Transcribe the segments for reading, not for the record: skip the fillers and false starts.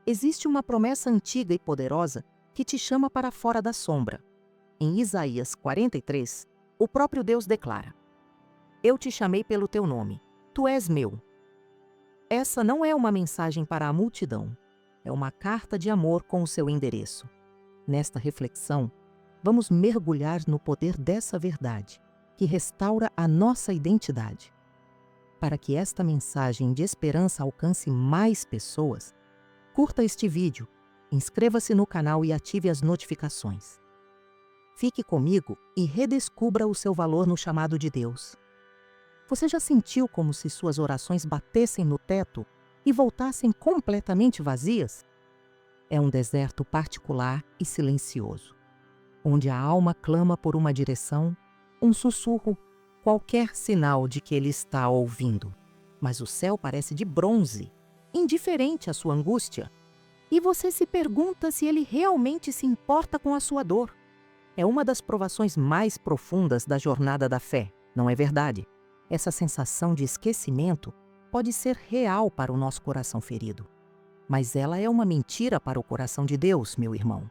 Existe uma promessa antiga e poderosa que te chama para fora da sombra. Em Isaías 43, o próprio Deus declara: Eu te chamei pelo teu nome, tu és meu. Essa não é uma mensagem para a multidão, é uma carta de amor com o seu endereço. Nesta reflexão, vamos mergulhar no poder dessa verdade, que restaura a nossa identidade. Para que esta mensagem de esperança alcance mais pessoas, curta este vídeo, inscreva-se no canal e ative as notificações. Fique comigo e redescubra o seu valor no chamado de Deus. Você já sentiu como se suas orações batessem no teto e voltassem completamente vazias? É um deserto particular e silencioso, onde a alma clama por uma direção, um sussurro, qualquer sinal de que ele está ouvindo. Mas o céu parece de bronze, indiferente à sua angústia. E você se pergunta se ele realmente se importa com a sua dor. É uma das provações mais profundas da jornada da fé, não é verdade? Essa sensação de esquecimento pode ser real para o nosso coração ferido. Mas ela é uma mentira para o coração de Deus, meu irmão.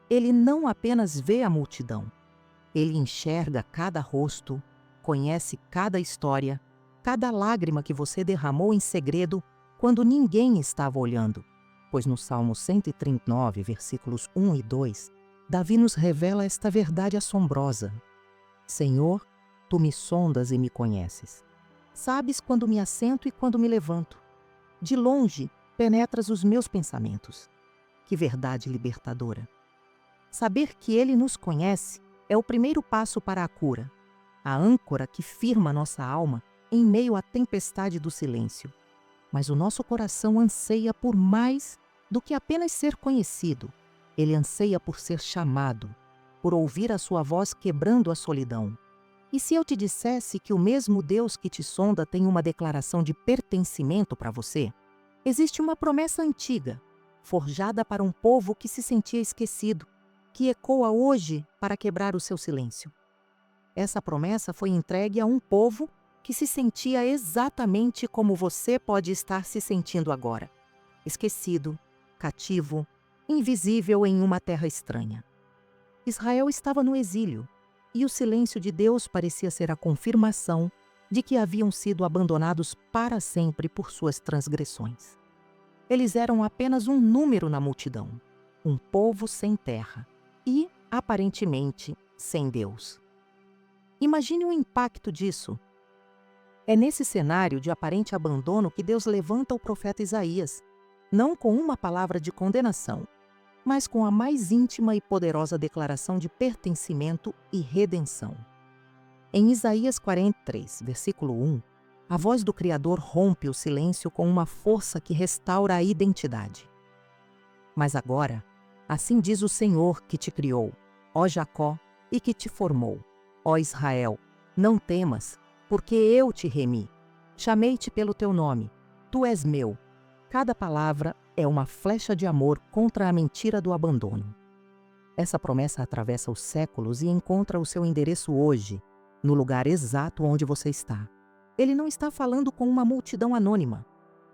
Ele não apenas vê a multidão, ele enxerga cada rosto, conhece cada história, cada lágrima que você derramou em segredo quando ninguém estava olhando. Pois no Salmo 139, versículos 1 e 2, Davi nos revela esta verdade assombrosa. Senhor, tu me sondas e me conheces. Sabes quando me assento e quando me levanto. De longe, penetras os meus pensamentos. Que verdade libertadora! Saber que Ele nos conhece é o primeiro passo para a cura, a âncora que firma nossa alma em meio à tempestade do silêncio. Mas o nosso coração anseia por mais do que apenas ser conhecido. Ele anseia por ser chamado, por ouvir a sua voz quebrando a solidão. E se eu te dissesse que o mesmo Deus que te sonda tem uma declaração de pertencimento para você? Existe uma promessa antiga, forjada para um povo que se sentia esquecido, que ecoa hoje para quebrar o seu silêncio. Essa promessa foi entregue a um povo que se sentia exatamente como você pode estar se sentindo agora. Esquecido, cativo, invisível em uma terra estranha. Israel estava no exílio, e o silêncio de Deus parecia ser a confirmação de que haviam sido abandonados para sempre por suas transgressões. Eles eram apenas um número na multidão, um povo sem terra e, aparentemente, sem Deus. Imagine o impacto disso. É nesse cenário de aparente abandono que Deus levanta o profeta Isaías, não com uma palavra de condenação, mas com a mais íntima e poderosa declaração de pertencimento e redenção. Em Isaías 43, versículo 1, a voz do Criador rompe o silêncio com uma força que restaura a identidade. Mas agora, assim diz o Senhor que te criou, ó Jacó, e que te formou, ó Israel, não temas, porque eu te remi. Chamei-te pelo teu nome, tu és meu. Cada palavra é uma flecha de amor contra a mentira do abandono. Essa promessa atravessa os séculos e encontra o seu endereço hoje, no lugar exato onde você está. Ele não está falando com uma multidão anônima.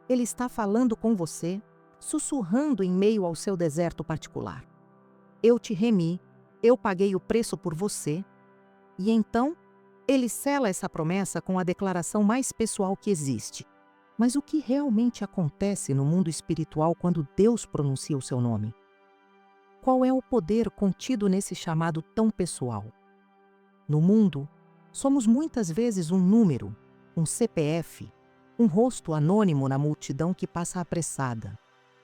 Ele está falando com você, sussurrando em meio ao seu deserto particular. Eu te remi, eu paguei o preço por você. E então, ele sela essa promessa com a declaração mais pessoal que existe. Mas o que realmente acontece no mundo espiritual quando Deus pronuncia o seu nome? Qual é o poder contido nesse chamado tão pessoal? No mundo, somos muitas vezes um número, um CPF, um rosto anônimo na multidão que passa apressada.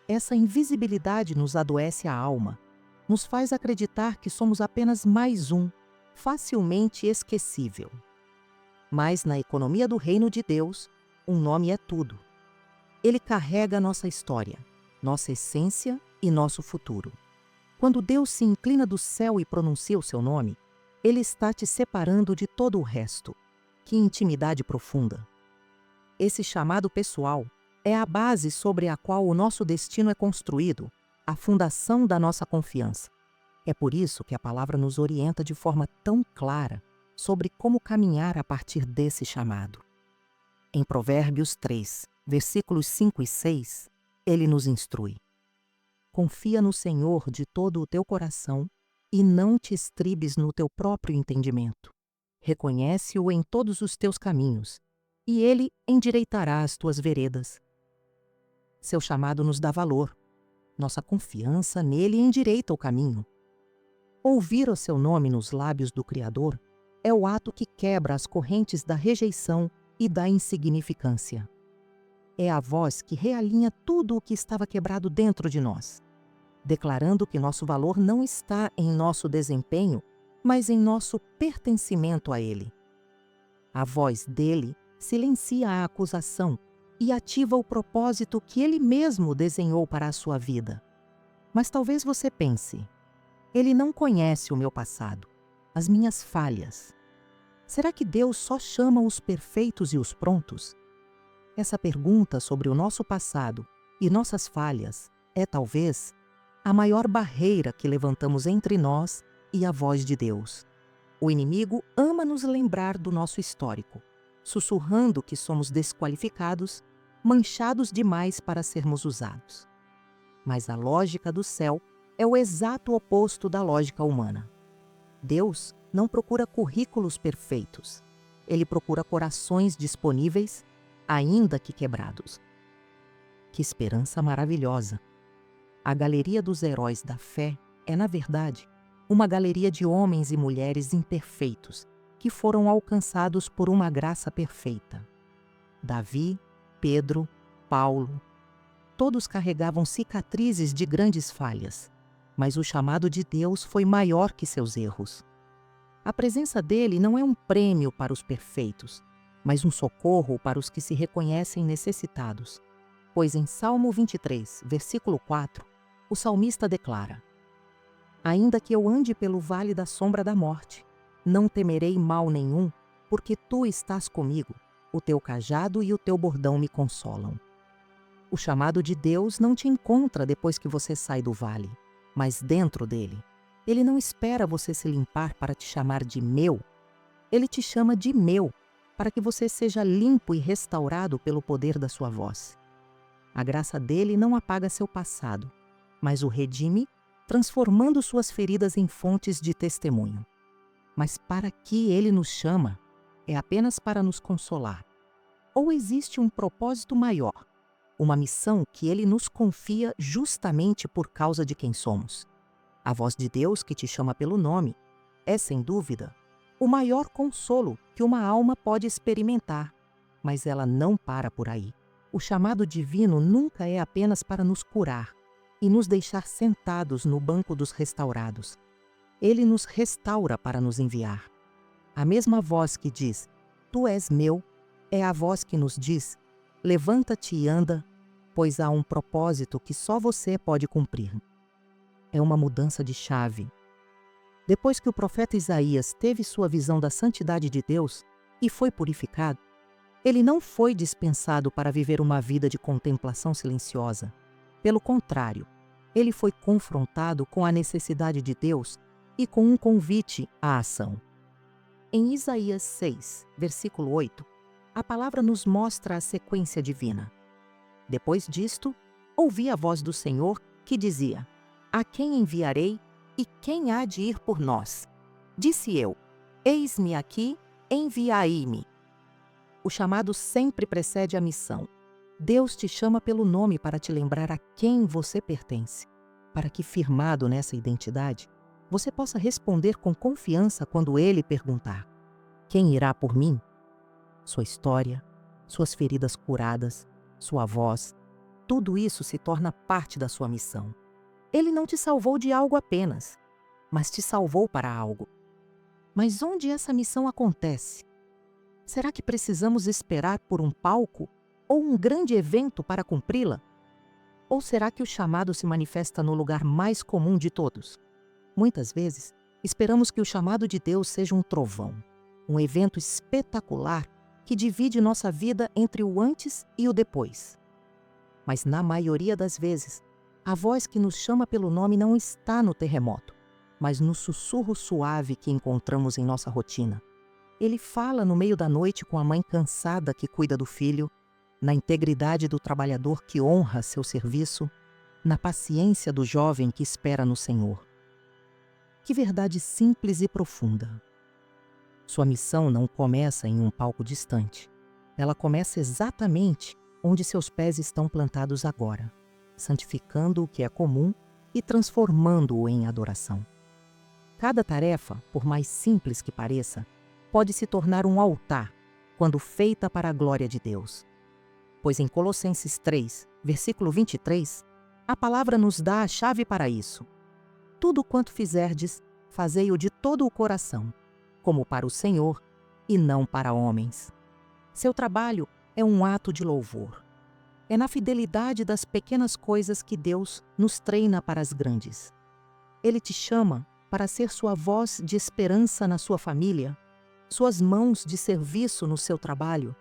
Essa invisibilidade nos adoece a alma, nos faz acreditar que somos apenas mais um, facilmente esquecível. Mas na economia do reino de Deus, um nome é tudo. Ele carrega nossa história, nossa essência e nosso futuro. Quando Deus se inclina do céu e pronuncia o seu nome, Ele está te separando de todo o resto. Que intimidade profunda! Esse chamado pessoal é a base sobre a qual o nosso destino é construído, a fundação da nossa confiança. É por isso que a palavra nos orienta de forma tão clara sobre como caminhar a partir desse chamado. Em Provérbios 3, versículos 5 e 6, ele nos instrui. Confia no Senhor de todo o teu coração e não te estribes no teu próprio entendimento. Reconhece-o em todos os teus caminhos, e ele endireitará as tuas veredas. Seu chamado nos dá valor. Nossa confiança nele endireita o caminho. Ouvir o seu nome nos lábios do Criador é o ato que quebra as correntes da rejeição e da insignificância. É a voz que realinha tudo o que estava quebrado dentro de nós, declarando que nosso valor não está em nosso desempenho, mas em nosso pertencimento a Ele. A voz dele silencia a acusação e ativa o propósito que Ele mesmo desenhou para a sua vida. Mas talvez você pense, Ele não conhece o meu passado, as minhas falhas. Será que Deus só chama os perfeitos e os prontos? Essa pergunta sobre o nosso passado e nossas falhas é, talvez, a maior barreira que levantamos entre nós e a voz de Deus. O inimigo ama nos lembrar do nosso histórico, sussurrando que somos desqualificados, manchados demais para sermos usados. Mas a lógica do céu é o exato oposto da lógica humana. Deus não procura currículos perfeitos. Ele procura corações disponíveis, ainda que quebrados. Que esperança maravilhosa! A galeria dos heróis da fé é, na verdade, uma galeria de homens e mulheres imperfeitos que foram alcançados por uma graça perfeita. Davi, Pedro, Paulo, todos carregavam cicatrizes de grandes falhas, mas o chamado de Deus foi maior que seus erros. A presença dele não é um prêmio para os perfeitos, mas um socorro para os que se reconhecem necessitados. Pois em Salmo 23, versículo 4, o salmista declara: Ainda que eu ande pelo vale da sombra da morte, não temerei mal nenhum, porque tu estás comigo, o teu cajado e o teu bordão me consolam. O chamado de Deus não te encontra depois que você sai do vale, mas dentro dele. Ele não espera você se limpar para te chamar de meu. Ele te chama de meu, para que você seja limpo e restaurado pelo poder da sua voz. A graça dele não apaga seu passado, mas o redime, transformando suas feridas em fontes de testemunho. Mas para que ele nos chama, é apenas para nos consolar. Ou existe um propósito maior, uma missão que ele nos confia justamente por causa de quem somos. A voz de Deus que te chama pelo nome é, sem dúvida, o maior consolo que uma alma pode experimentar, mas ela não para por aí. O chamado divino nunca é apenas para nos curar e nos deixar sentados no banco dos restaurados. Ele nos restaura para nos enviar. A mesma voz que diz, Tu és meu, é a voz que nos diz, levanta-te e anda, pois há um propósito que só você pode cumprir. É uma mudança de chave. Depois que o profeta Isaías teve sua visão da santidade de Deus e foi purificado, ele não foi dispensado para viver uma vida de contemplação silenciosa. Pelo contrário, ele foi confrontado com a necessidade de Deus e com um convite à ação. Em Isaías 6, versículo 8, a palavra nos mostra a sequência divina. Depois disto, ouvi a voz do Senhor que dizia: A quem enviarei e quem há de ir por nós? Disse eu: Eis-me aqui, enviai-me. O chamado sempre precede a missão. Deus te chama pelo nome para te lembrar a quem você pertence, para que, firmado nessa identidade, você possa responder com confiança quando Ele perguntar: Quem irá por mim? Sua história, suas feridas curadas, sua voz, tudo isso se torna parte da sua missão. Ele não te salvou de algo apenas, mas te salvou para algo. Mas onde essa missão acontece? Será que precisamos esperar por um palco ou um grande evento para cumpri-la? Ou será que o chamado se manifesta no lugar mais comum de todos? Muitas vezes, esperamos que o chamado de Deus seja um trovão, um evento espetacular que divide nossa vida entre o antes e o depois. Mas na maioria das vezes, a voz que nos chama pelo nome não está no terremoto, mas no sussurro suave que encontramos em nossa rotina. Ele fala no meio da noite com a mãe cansada que cuida do filho, na integridade do trabalhador que honra seu serviço, na paciência do jovem que espera no Senhor. Que verdade simples e profunda! Sua missão não começa em um palco distante. Ela começa exatamente onde seus pés estão plantados agora, santificando o que é comum e transformando-o em adoração. Cada tarefa, por mais simples que pareça, pode se tornar um altar quando feita para a glória de Deus. Pois em Colossenses 3, versículo 23, a palavra nos dá a chave para isso. Tudo quanto fizerdes, fazei-o de todo o coração, como para o Senhor e não para homens. Seu trabalho é um ato de louvor. É na fidelidade das pequenas coisas que Deus nos treina para as grandes. Ele te chama para ser sua voz de esperança na sua família, suas mãos de serviço no seu trabalho,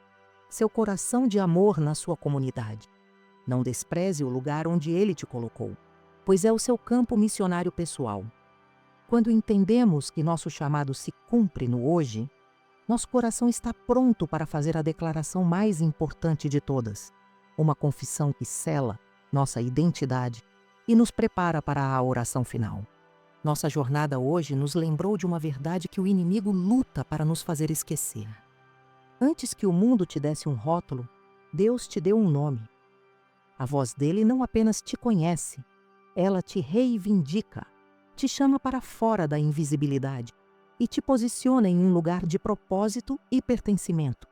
seu coração de amor na sua comunidade. Não despreze o lugar onde Ele te colocou, pois é o seu campo missionário pessoal. Quando entendemos que nosso chamado se cumpre no hoje, nosso coração está pronto para fazer a declaração mais importante de todas, uma confissão que sela nossa identidade e nos prepara para a oração final. Nossa jornada hoje nos lembrou de uma verdade que o inimigo luta para nos fazer esquecer. Antes que o mundo te desse um rótulo, Deus te deu um nome. A voz dele não apenas te conhece, ela te reivindica, te chama para fora da invisibilidade e te posiciona em um lugar de propósito e pertencimento.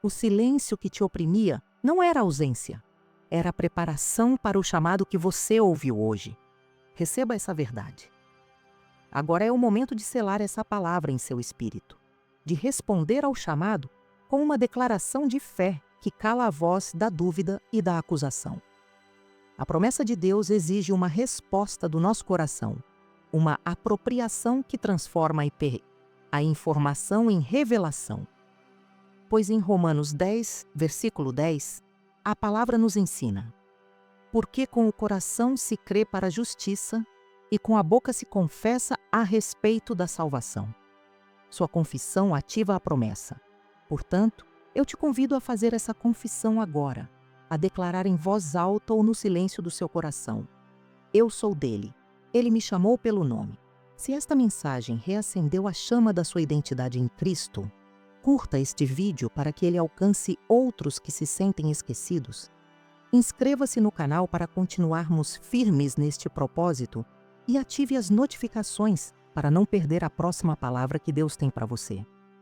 O silêncio que te oprimia não era ausência, era a preparação para o chamado que você ouviu hoje. Receba essa verdade. Agora é o momento de selar essa palavra em seu espírito, de responder ao chamado com uma declaração de fé que cala a voz da dúvida e da acusação. A promessa de Deus exige uma resposta do nosso coração, uma apropriação que transforma a informação em revelação. Pois em Romanos 10, versículo 10, a palavra nos ensina: porque com o coração se crê para a justiça e com a boca se confessa a respeito da salvação. Sua confissão ativa a promessa. Portanto, eu te convido a fazer essa confissão agora, a declarar em voz alta ou no silêncio do seu coração: eu sou dele. Ele me chamou pelo nome. Se esta mensagem reacendeu a chama da sua identidade em Cristo, curta este vídeo para que ele alcance outros que se sentem esquecidos. Inscreva-se no canal para continuarmos firmes neste propósito e ative as notificações para não perder a próxima palavra que Deus tem para você.